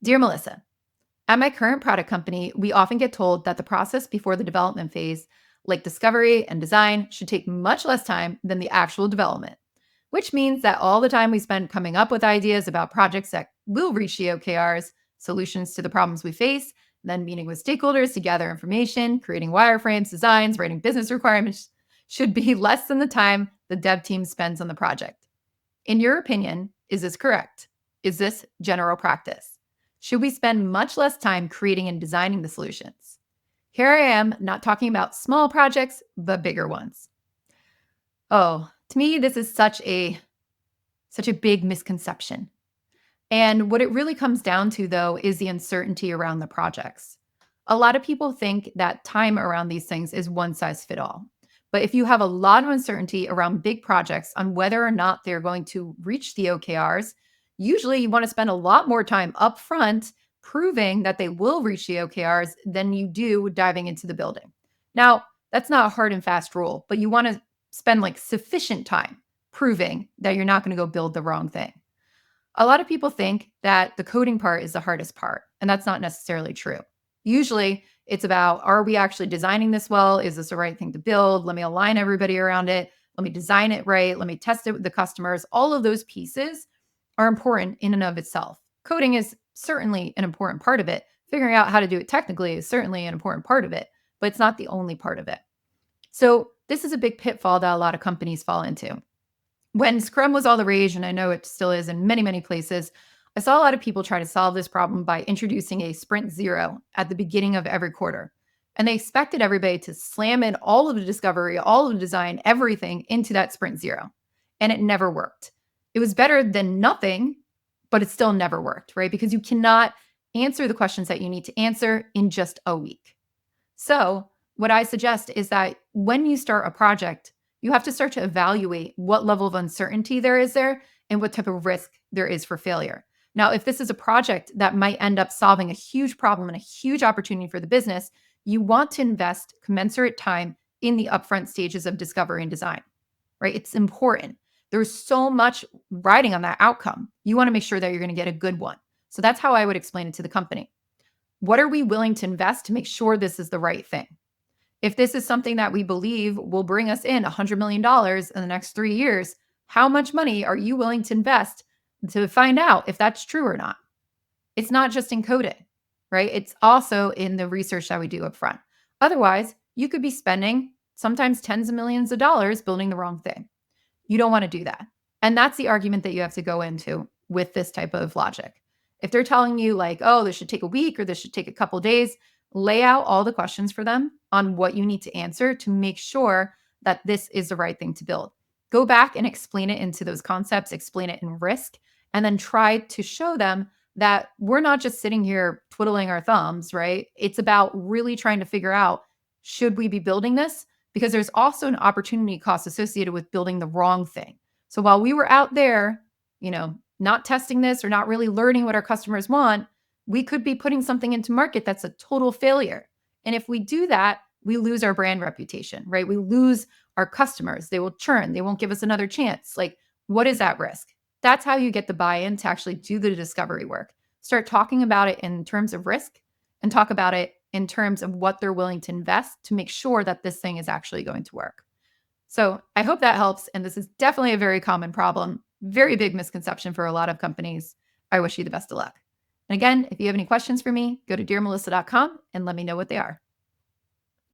Dear Melissa, at my current product company, we often get told that the process before the development phase, like discovery and design, should take much less time than the actual development, which means that all the time we spend coming up with ideas about projects that will reach the OKRs, solutions to the problems we face, then meeting with stakeholders to gather information, creating wireframes, designs, writing business requirements, should be less than the time the dev team spends on the project. In your opinion, is this correct? Is this general practice? Should we spend much less time creating and designing the solutions? Here I am, not talking about small projects, but bigger ones. Oh, to me, this is such a big misconception. And what it really comes down to, though, is the uncertainty around the projects. A lot of people think that time around these things is one size fit all. But if you have a lot of uncertainty around big projects on whether or not they're going to reach the OKRs, usually you want to spend a lot more time upfront proving that they will reach the OKRs than you do diving into the building. Now, that's not a hard and fast rule, but you want to spend like sufficient time proving that you're not going to go build the wrong thing. A lot of people think that the coding part is the hardest part, and that's not necessarily true. Usually, it's about, are we actually designing this well? Is this the right thing to build? Let me align everybody around it. Let me design it right. Let me test it with the customers. All of those pieces are important in and of itself. Coding is certainly an important part of it. Figuring out how to do it technically is certainly an important part of it, but it's not the only part of it. So, this is a big pitfall that a lot of companies fall into. When Scrum was all the rage, and I know it still is in many, many places, I saw a lot of people try to solve this problem by introducing a sprint zero at the beginning of every quarter. And they expected everybody to slam in all of the discovery, all of the design, everything into that sprint zero. And it never worked. It was better than nothing, but it still never worked, right? Because you cannot answer the questions that you need to answer in just a week. So, what I suggest is that when you start a project, you have to start to evaluate what level of uncertainty there is there and what type of risk there is for failure. Now, if this is a project that might end up solving a huge problem and a huge opportunity for the business, you want to invest commensurate time in the upfront stages of discovery and design, right? It's important. There's so much riding on that outcome. You want to make sure that you're going to get a good one. So that's how I would explain it to the company. What are we willing to invest to make sure this is the right thing? If this is something that we believe will bring us in $100 million in the next 3 years, how much money are you willing to invest to find out if that's true or not? It's not just in coding, right? It's also in the research that we do up front. Otherwise, you could be spending sometimes tens of millions of dollars building the wrong thing. You don't want to do that. And that's the argument that you have to go into with this type of logic. If they're telling you, like, oh, this should take a week or this should take a couple days, lay out all the questions for them on what you need to answer to make sure that this is the right thing to build. Go back and explain it into those concepts, explain it in risk, and then try to show them that we're not just sitting here twiddling our thumbs, right? It's about really trying to figure out, should we be building this? Because there's also an opportunity cost associated with building the wrong thing. So while we were out there, not testing this or not really learning what our customers want, we could be putting something into market that's a total failure. And if we do that, we lose our brand reputation, right? We lose our customers. They will churn. They won't give us another chance. Like, what is at risk? That's how you get the buy-in to actually do the discovery work. Start talking about it in terms of risk and talk about it in terms of what they're willing to invest to make sure that this thing is actually going to work. So I hope that helps. And this is definitely a very common problem, very big misconception for a lot of companies. I wish you the best of luck. And again, if you have any questions for me, go to dearmelissa.com and let me know what they are.